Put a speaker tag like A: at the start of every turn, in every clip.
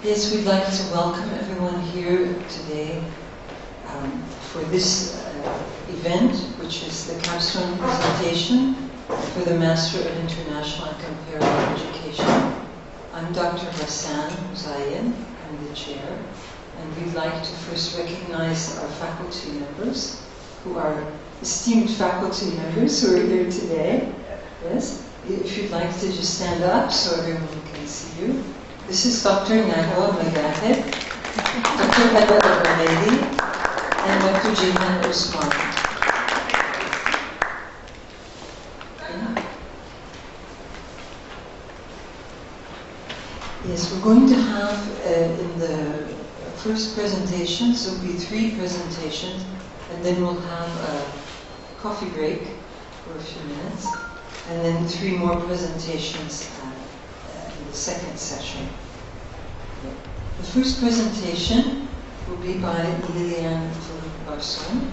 A: Yes, we'd like to welcome everyone here today for this event, which is the Capstone presentation for the Master of International and Comparative Education. I'm Dr. Hassan Hussain, I'm the chair, and we'd like to first recognize our faculty members, who are esteemed faculty members who are here today. Yes, if you'd like to just stand up so everyone can see you. This is Dr. Nagwa Magahed, Dr. Heba Al-Ghamedi, and Dr. Jihan Usman. Yes, we're going to have in the first presentations, there'll be 3 presentations, and then we'll have a coffee break for a few minutes, and then 3 more presentations in the second session. The first presentation will be by Lilian from Barsoum,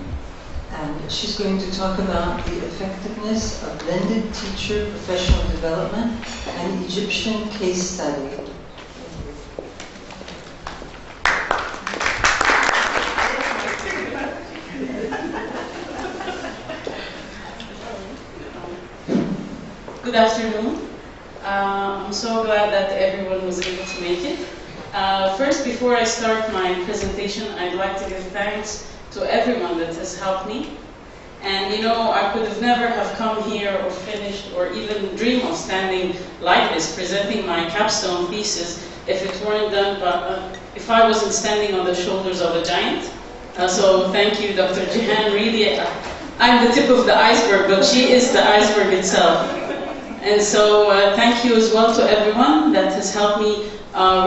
A: and she's going to talk about the effectiveness of blended teacher professional development and Egyptian case study.
B: Good afternoon. I'm so glad that everyone was able to make it. First, before I start my presentation, I'd like to give thanks to everyone that has helped me. And you know, I could have never have come here or finished or even dream of standing like this, presenting my capstone thesis, if it weren't done, if I wasn't standing on the shoulders of a giant. So thank you, Dr. Jihan. Really, I'm the tip of the iceberg, but she is the iceberg itself. And so thank you as well to everyone that has helped me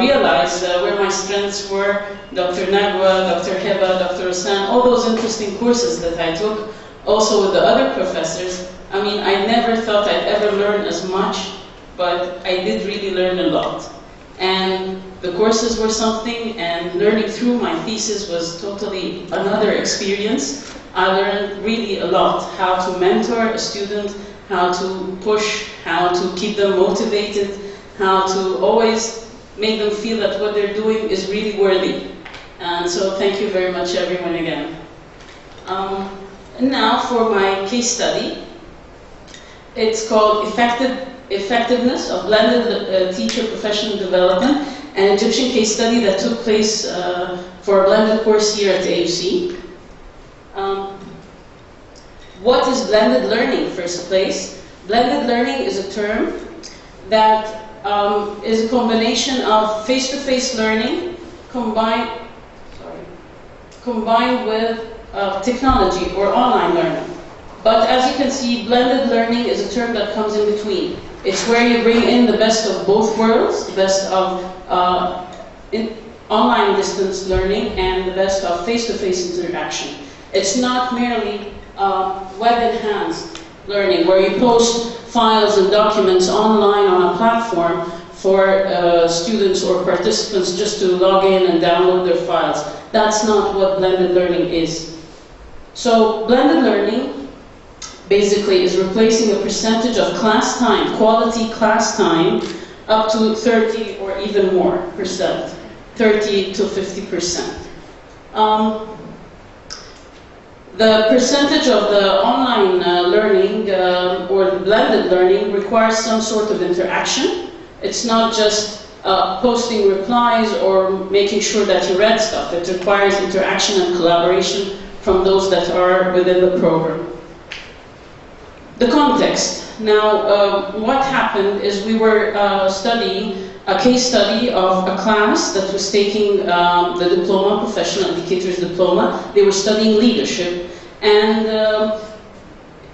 B: realize where my strengths were. Dr. Nagwa, Dr. Heba, Dr. Hassan, all those interesting courses that I took, also with the other professors. I mean, I never thought I'd ever learn as much, but I did really learn a lot. And the courses were something, and learning through my thesis was totally another experience. I learned really a lot, how to mentor a student, how to push, how to keep them motivated, how to always make them feel that what they're doing is really worthy. And so thank you very much, everyone, again. And now for my case study. It's called Effectiveness of Blended Teacher Professional Development, an Egyptian case study that took place for a blended course here at the AUC. What is blended learning, first place? Blended learning is a term that is a combination of face-to-face learning combined with technology or online learning. But as you can see, blended learning is a term that comes in between. It's where you bring in the best of both worlds, the best of online distance learning and the best of face-to-face interaction. It's not merely web-enhanced learning, where you post files and documents online on a platform for students or participants just to log in and download their files. That's not what blended learning is. So blended learning basically is replacing a percentage of class time, quality class time, up to 30 or even more percent, 30 to 50%. The percentage of the online learning or the blended learning requires some sort of interaction. It's not just posting replies or making sure that you read stuff. It requires interaction and collaboration from those that are within the program. The context. Now, what happened is we were studying a case study of a class that was taking the diploma, professional educator's diploma. They were studying leadership, and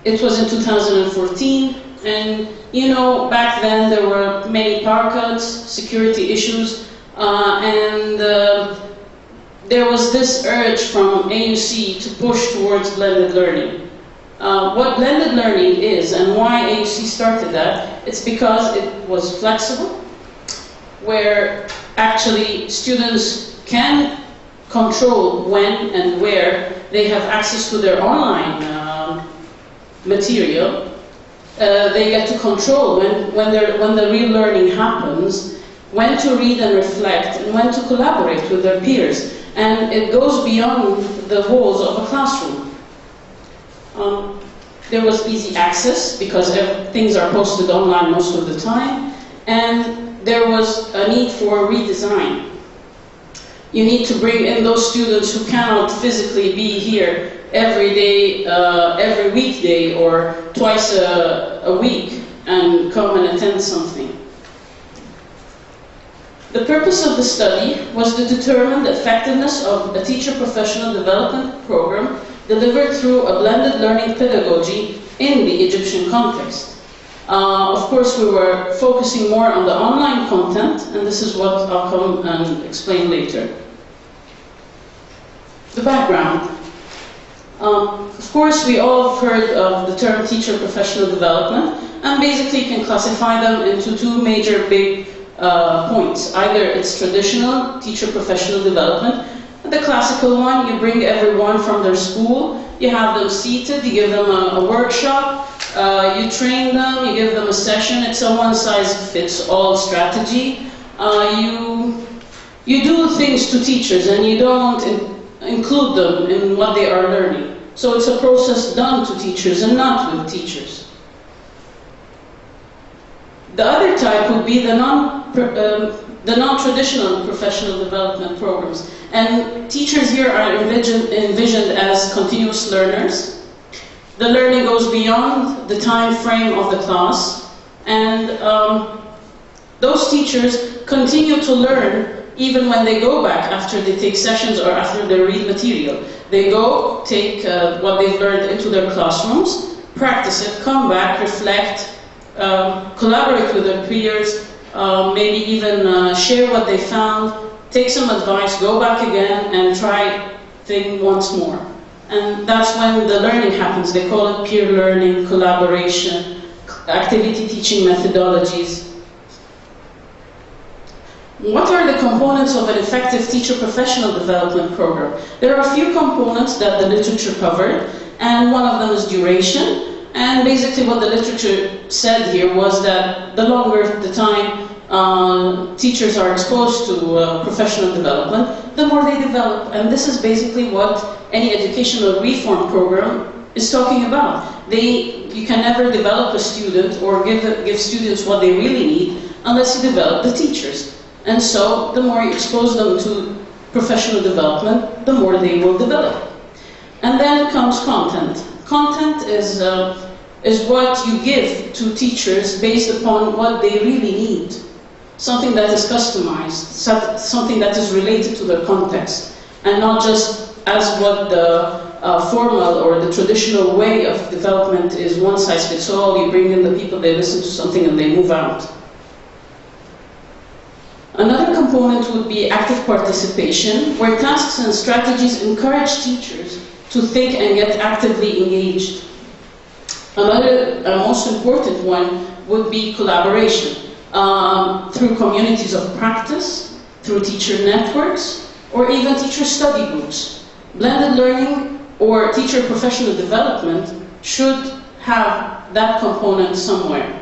B: it was in 2014. And you know, back then there were many power cuts, security issues, and there was this urge from AUC to push towards blended learning. What blended learning is and why AUC started that, it's because it was flexible, where actually students can control when and where they have access to their online material. They get to control when the real learning happens, when to read and reflect, and when to collaborate with their peers. And it goes beyond the walls of a classroom. There was easy access, because things are posted online most of the time, and there was a need for redesign. You need to bring in those students who cannot physically be here every day, every weekday, or twice a week, and come and attend something. The purpose of the study was to determine the effectiveness of a teacher professional development program delivered through a blended learning pedagogy in the Egyptian context. Of course, we were focusing more on the online content, and this is what I'll come and explain later. The background. Of course, we all have heard of the term teacher professional development, and basically you can classify them into two major big points. Either it's traditional teacher professional development, the classical one, you bring everyone from their school, you have them seated, you give them a workshop, you train them, you give them a session. It's a one-size-fits-all strategy. You do things to teachers and you don't include them in what they are learning. So it's a process done to teachers and not with teachers. The other type would be the non-traditional professional development programs. And teachers here are envisioned as continuous learners. The learning goes beyond the time frame of the class, and those teachers continue to learn even when they go back after they take sessions or after they read material. They go, take what they've learned into their classrooms, practice it, come back, reflect, collaborate with their peers, maybe even share what they found, take some advice, go back again and try things once more. And that's when the learning happens. They call it peer learning, collaboration, activity teaching methodologies. What are the components of an effective teacher professional development program? There are a few components that the literature covered, and one of them is duration. And basically what the literature said here was that the longer the time teachers are exposed to professional development, the more they develop. And this is basically what any educational reform program is talking about. You can never develop a student or give students what they really need unless you develop the teachers. And so the more you expose them to professional development, the more they will develop. And then comes content. Content is what you give to teachers based upon what they really need. Something that is customized, something that is related to their context, and not just as what the formal or the traditional way of development is one size fits all. You bring in the people, they listen to something and they move out. Another component would be active participation, where tasks and strategies encourage teachers to think and get actively engaged. Another most important one would be collaboration. Through communities of practice, through teacher networks, or even teacher study groups. Blended learning or teacher professional development should have that component somewhere.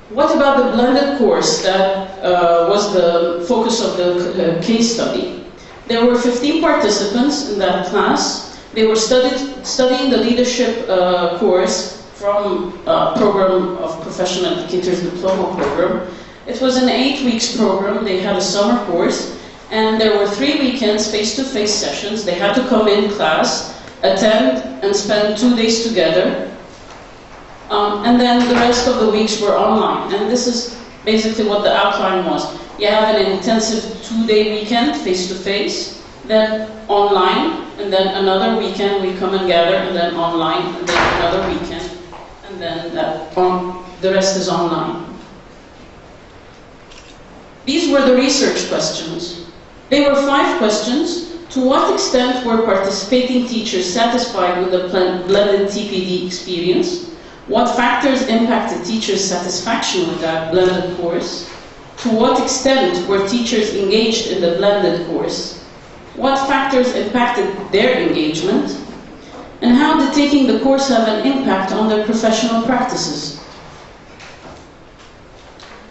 B: What about the blended course that was the focus of the case study? There were 15 participants in that class. They were studying the leadership course from a program of professional educators diploma program. It was an 8 weeks program. They had a summer course, and there were 3 weekends face-to-face sessions. They had to come in class, attend, and spend 2 days together. And then the rest of the weeks were online. And this is basically what the outline was. You have an intensive 2-day weekend face-to-face, then online, and then another weekend we come and gather, and then online, and then another weekend. And then the rest is online. These were the research questions. They were 5 questions. To what extent were participating teachers satisfied with the blended TPD experience? What factors impacted teachers' satisfaction with that blended course? To what extent were teachers engaged in the blended course? What factors impacted their engagement? And how did taking the course have an impact on their professional practices?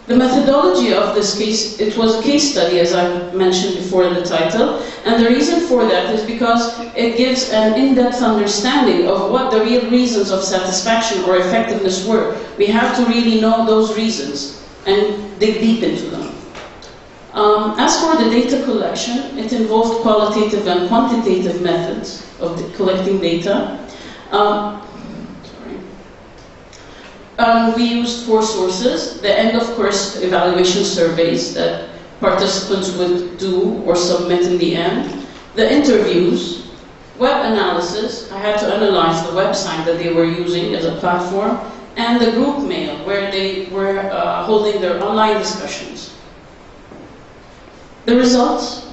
B: The methodology of this case, it was a case study, as I mentioned before in the title, and the reason for that is because it gives an in-depth understanding of what the real reasons of satisfaction or effectiveness were. We have to really know those reasons and dig deep into them. As for the data collection, it involved qualitative and quantitative methods of collecting data. We used 4 sources: the end of course evaluation surveys that participants would do or submit in the end, the interviews, web analysis, I had to analyze the website that they were using as a platform, and the group mail where they were holding their online discussions. The results.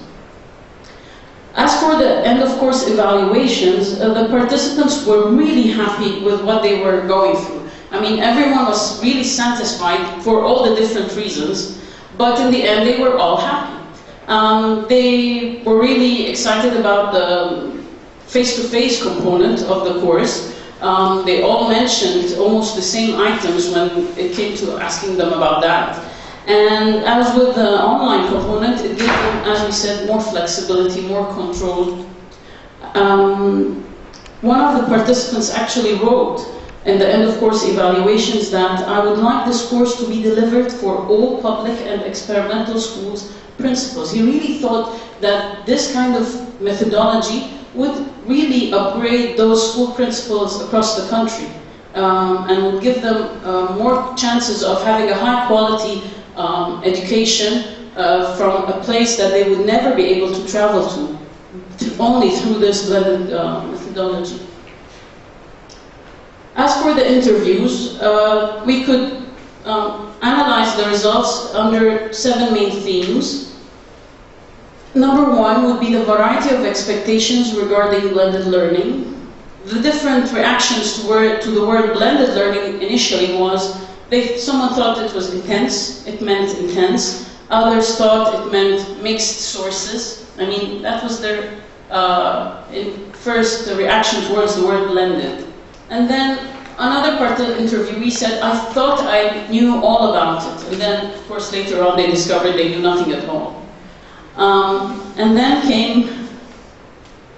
B: As for the end of course evaluations, the participants were really happy with what they were going through. I mean, everyone was really satisfied for all the different reasons, but in the end they were all happy. They were really excited about the face-to-face component of the course. They all mentioned almost the same items when it came to asking them about that. And as with the online component, it gave them, as we said, more flexibility, more control. One of the participants actually wrote in the end of course evaluations that I would like this course to be delivered for all public and experimental schools principals. He really thought that this kind of methodology would really upgrade those school principals across the country and would give them more chances of having a high quality education from a place that they would never be able to travel to only through this blended methodology. As for the interviews, we could analyze the results under 7 main themes. Number 1 would be the variety of expectations regarding blended learning. The different reactions to the word blended learning initially was, someone thought it was intense, it meant intense. Others thought it meant mixed sources. I mean, that was their first reaction towards the word blended. And then another part of the interviewee said, I thought I knew all about it. And then, of course, later on they discovered they knew nothing at all. And then came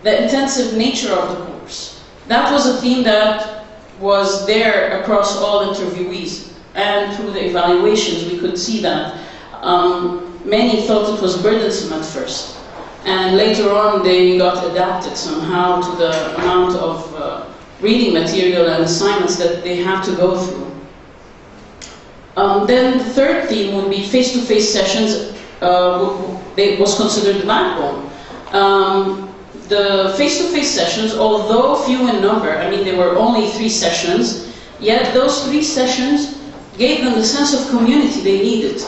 B: the intensive nature of the course. That was a theme that was there across all interviewees. And through the evaluations, we could see that. Many thought it was burdensome at first. And later on, they got adapted somehow to the amount of reading material and assignments that they have to go through. Then the third theme would be face-to-face sessions. It was considered the backbone. The face-to-face sessions, although few in number, I mean there were only 3 sessions, yet those 3 sessions gave them the sense of community they needed.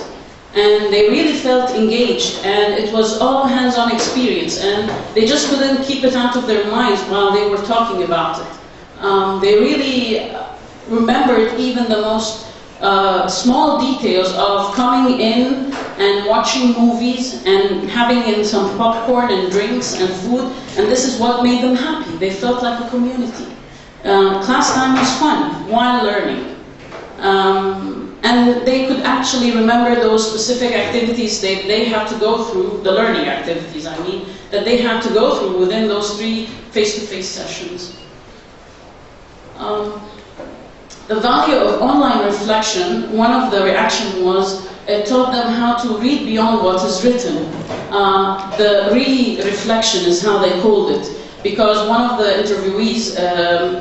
B: And they really felt engaged, and it was all hands-on experience, and they just couldn't keep it out of their minds while they were talking about it. They really remembered even the most small details of coming in and watching movies and having in some popcorn and drinks and food, and this is what made them happy. They felt like a community. Class time was fun while learning. And they could actually remember those specific activities they had to go through, the learning activities, I mean, that they had to go through within those 3 face-to-face sessions. The value of online reflection, one of the reactions was it taught them how to read beyond what is written. The re-reflection is how they called it, because one of the interviewees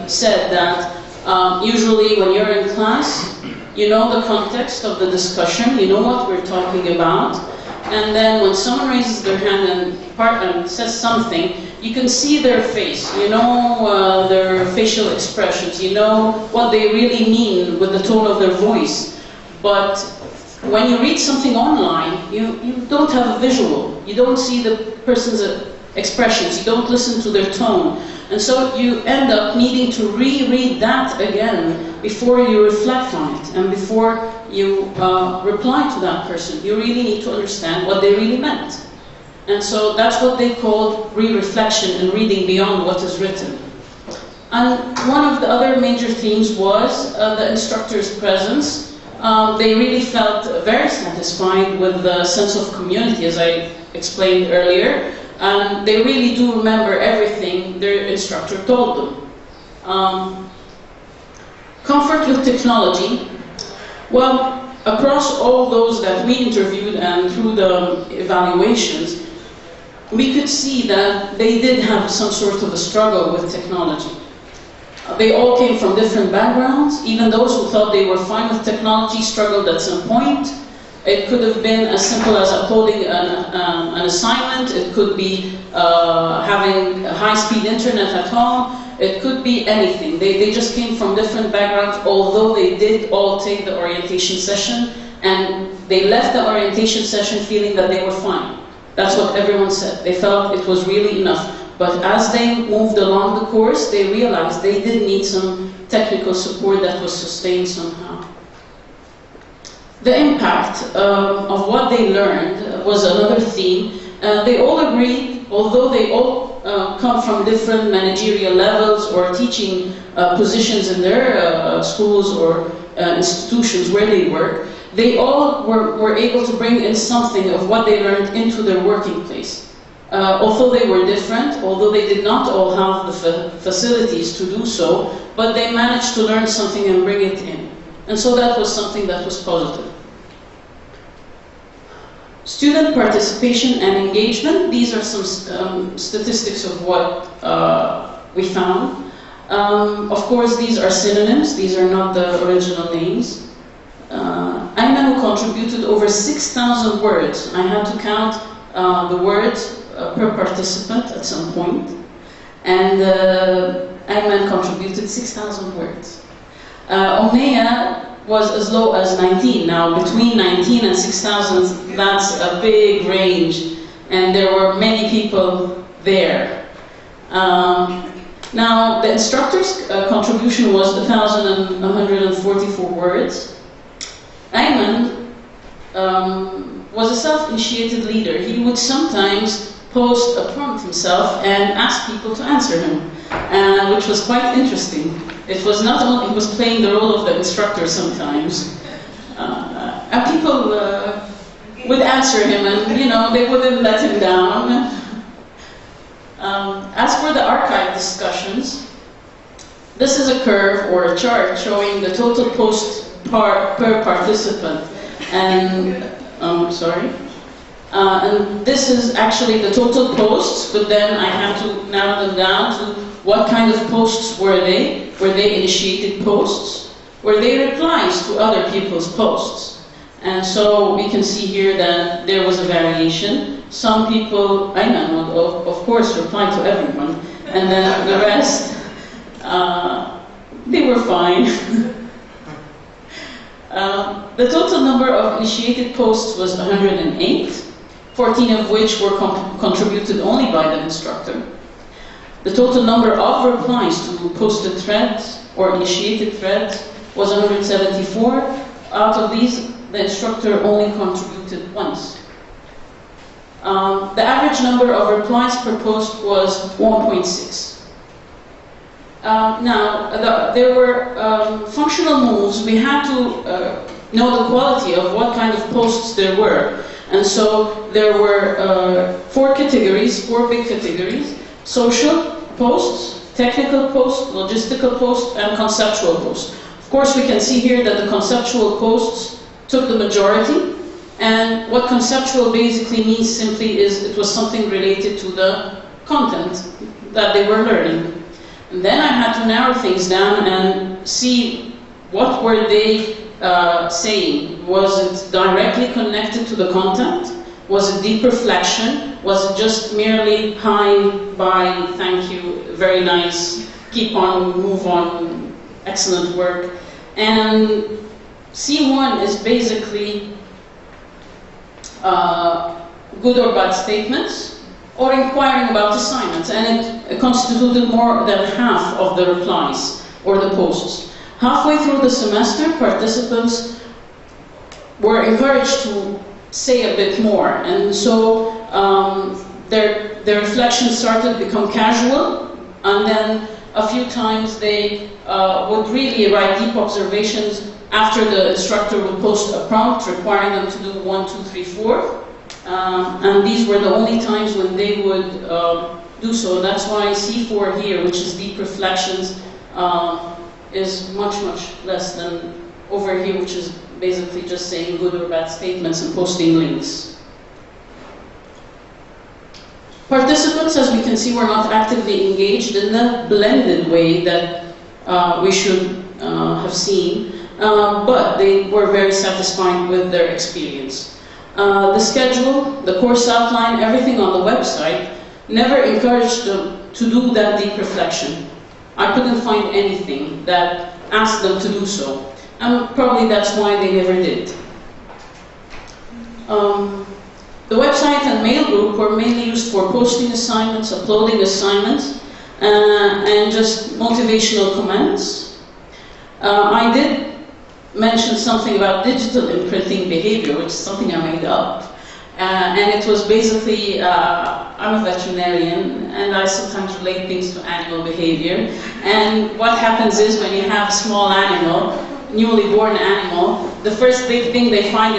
B: said that usually when you're in class, you know the context of the discussion, you know what we're talking about, and then when someone raises their hand and says something, you can see their face, you know their facial expressions, you know what they really mean with the tone of their voice. But when you read something online, you don't have a visual, you don't see the person's expressions, you don't listen to their tone. And so you end up needing to reread that again before you reflect on it and before you reply to that person. You really need to understand what they really meant. And so that's what they called re-reflection and reading beyond what is written. And one of the other major themes was the instructor's presence. they really felt very satisfied with the sense of community, as I explained earlier. They really do remember everything their instructor told them. Comfort with technology. Well, across all those that we interviewed and through the evaluations, we could see that they did have some sort of a struggle with technology. They all came from different backgrounds. Even those who thought they were fine with technology struggled at some point. It could have been as simple as uploading an assignment. It could be having high-speed internet at home. It could be anything. They just came from different backgrounds, although they did all take the orientation session, and they left the orientation session feeling that they were fine. That's what everyone said. They felt it was really enough. But as they moved along the course, they realized they did need some technical support that was sustained somehow. The impact of what they learned was another theme. They all agreed, although they all come from different managerial levels or teaching positions in their schools or institutions where they work, they all were able to bring in something of what they learned into their working place. Although they were different, although they did not all have the facilities to do so, but they managed to learn something and bring it in. And so that was something that was positive. Student participation and engagement. These are some statistics of what we found. Of course, these are synonyms. These are not the original names. Ayman, who contributed over 6,000 words. I had to count the words per participant at some point. And Ayman contributed 6,000 words. Omneya was as low as 19. Now, between 19 and 6,000, that's a big range, and there were many people there. Now, the instructor's contribution was 1,144 words. Ayman was a self-initiated leader. He would sometimes post a prompt himself and ask people to answer him, which was quite interesting. It was not only, he was playing the role of the instructor sometimes. And people would answer him and, you know, they wouldn't let him down. As for the archive discussions, this is a curve or a chart showing the total posts per participant. And, and this is actually the total posts, but then I have to narrow them down to what kind of posts were they? Were they initiated posts? Were they replies to other people's posts? And so we can see here that there was a variation. Some people, Ayman would of course reply to everyone, and then the rest, they were fine. The total number of initiated posts was 108, 14 of which were contributed only by the instructor. The total number of replies to posted threads or initiated threads was 174. Out of these, the instructor only contributed once. The average number of replies per post was 1.6. There were functional moves. We had to know the quality of what kind of posts there were. And so there were 4 categories, 4 big categories: social posts, technical posts, logistical posts, and conceptual posts. Of course, we can see here that the conceptual posts took the majority. And what conceptual basically means simply is it was something related to the content that they were learning. And then I had to narrow things down and see what were they saying. Was it directly connected to the content? Was it deep reflection? Was it just merely hi, bye, thank you, very nice, keep on, move on, excellent work? And C1 is basically good or bad statements, or inquiring about assignments, and it constituted more than half of the replies or the posts. Halfway through the semester, participants were encouraged to say a bit more, and so their reflections started to become casual, and then a few times they would really write deep observations after the instructor would post a prompt requiring them to do 1, 2, 3, 4. And these were the only times when they would do so. That's why C4 here, which is deep reflections, is much, much less than over here, which is basically just saying good or bad statements and posting links. Participants, as we can see, were not actively engaged in the blended way that we should have seen, but they were very satisfied with their experience. The schedule, the course outline, everything on the website never encouraged them to do that deep reflection. I couldn't find anything that asked them to do so, and probably that's why they never did. The website and mail group were mainly used for posting assignments, uploading assignments, and just motivational comments. I did mention something about digital imprinting behavior, which is something I made up. And it was basically, I'm a veterinarian, and I sometimes relate things to animal behavior. And what happens is when you have a small animal, newly born animal, the first big thing they find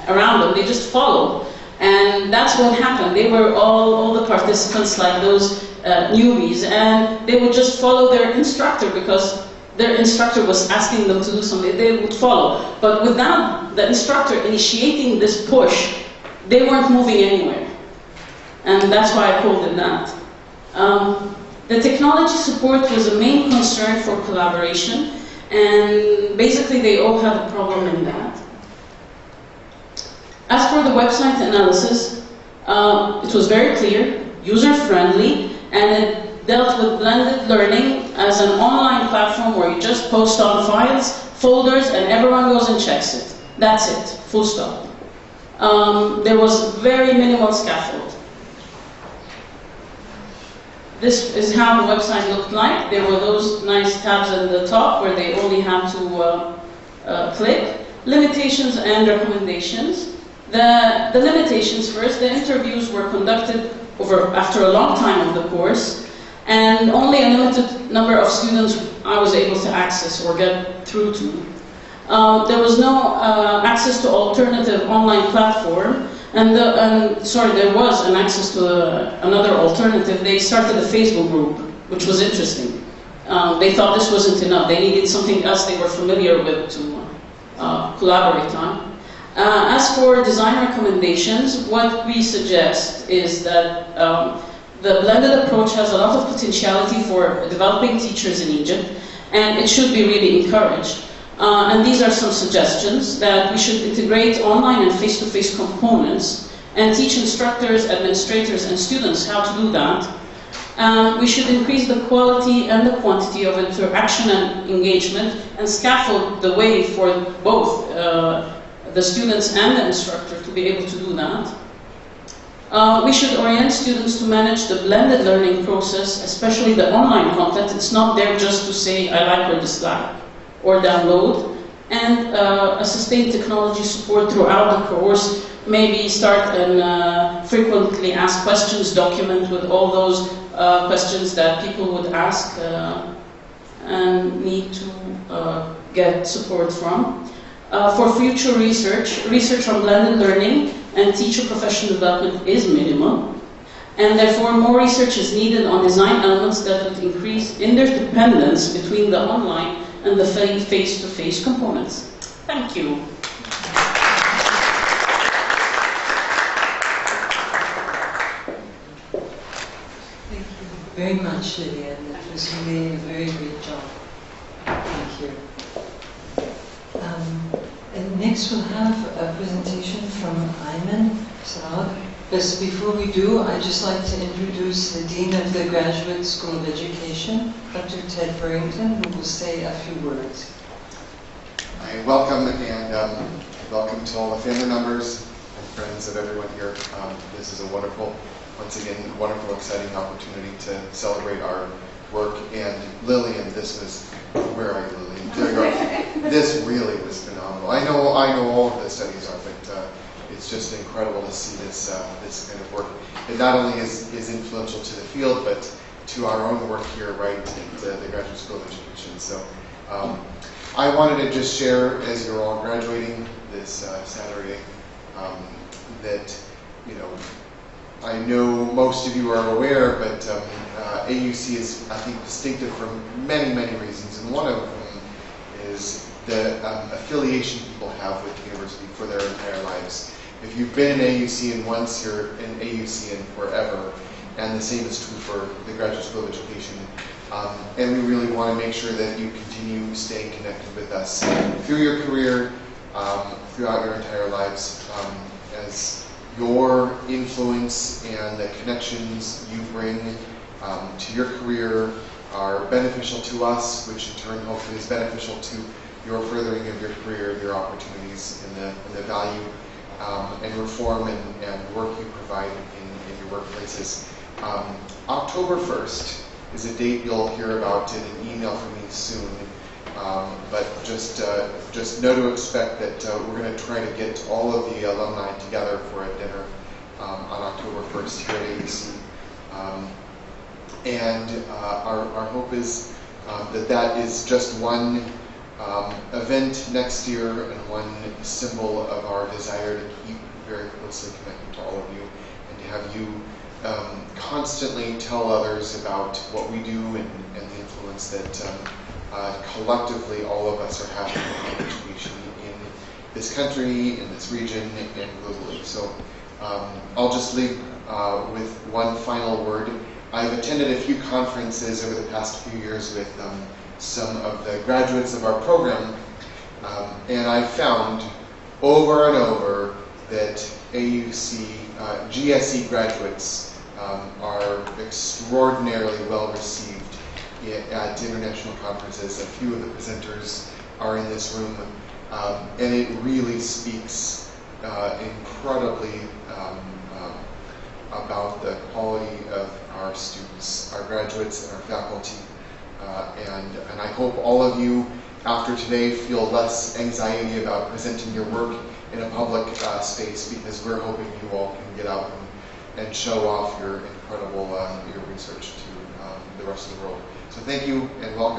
B: around them, they just follow. And that's what happened. They were all the participants like those newbies, and they would just follow their instructor because their instructor was asking them to do something. They would follow. But without the instructor initiating this push, they weren't moving anywhere. And that's why I called it that. The technology support was a main concern for collaboration, and basically they all had a problem in that. As for the website analysis, it was very clear, user-friendly, and it dealt with blended learning as an online platform where you just post on files, folders, and everyone goes and checks it. That's it, full stop. There was very minimal scaffold. This is how the website looked like. There were those nice tabs at the top where they only had to click. Limitations and recommendations. The limitations first, the interviews were conducted after a long time of the course, and only a limited number of students I was able to access or get through to. There was no access to alternative online platform, and there was an access to another alternative. They started a Facebook group, which was interesting. They thought this wasn't enough. They needed something else they were familiar with to collaborate on. As for design recommendations, what we suggest is that the blended approach has a lot of potentiality for developing teachers in Egypt, and it should be really encouraged. And these are some suggestions: that we should integrate online and face-to-face components and teach instructors, administrators, and students how to do that. We should increase the quality and the quantity of interaction and engagement and scaffold the way for both the students and the instructor to be able to do that. We should orient students to manage the blended learning process, especially the online content. It's not there just to say, I like or dislike, or download. And a sustained technology support throughout the course. Maybe start and frequently ask questions, document with all those questions that people would ask and need to get support from. For future research on blended learning and teacher professional development is minimal, and therefore more research is needed on design elements that would increase interdependence between the online and the face-to-face components. Thank you.
A: Thank you very much, Lilian. That was really a very great job. Thank you. And next we'll have a presentation from Ayman Sarag. But before we do, I'd just like to introduce the Dean of the Graduate School of Education, Dr. Ted Burrington, who will say a few words.
C: I welcome welcome to all the family members and friends of everyone here. This is a wonderful, once again, wonderful, exciting opportunity to celebrate our work. And Lilian, this was, where are you, Lilian? There you go. This really was phenomenal. I know all of the studies are, but it's just incredible to see this kind of work. It not only is influential to the field, but to our own work here, right, at the Graduate School of Education. So I wanted to just share, as you're all graduating this Saturday, that, you know, I know most of you are aware, but AUC is, I think, distinctive for many, many reasons, and one of them is the affiliation people have with the university for their entire lives. If you've been in AUCN once, you're in AUCN forever, and the same is true for the Graduate School of Education. And we really want to make sure that you continue staying connected with us through your career, throughout your entire lives, as your influence and the connections you bring to your career are beneficial to us, which in turn hopefully is beneficial to your furthering of your career, your opportunities, and the value and reform and work you provide in your workplaces. October 1st is a date you'll hear about in an email from me soon. But just know to expect that we're going to try to get all of the alumni together for a dinner on October 1st here at AUC. And our hope is that is just one event next year and one symbol of our desire to keep very closely connected to all of you and to have you constantly tell others about what we do and the influence that collectively all of us are having on education in this country, in this region, and globally. So I'll just leave with one final word. I've attended a few conferences over the past few years with some of the graduates of our program, and I've found over and over that AUC GSE graduates are extraordinarily well received at international conferences. A few of the presenters are in this room, and it really speaks incredibly about the quality of our students, our graduates, and our faculty. And I hope all of you, after today, feel less anxiety about presenting your work in a public space, because we're hoping you all can get out and show off your incredible your research to the rest of the world. So thank you and welcome.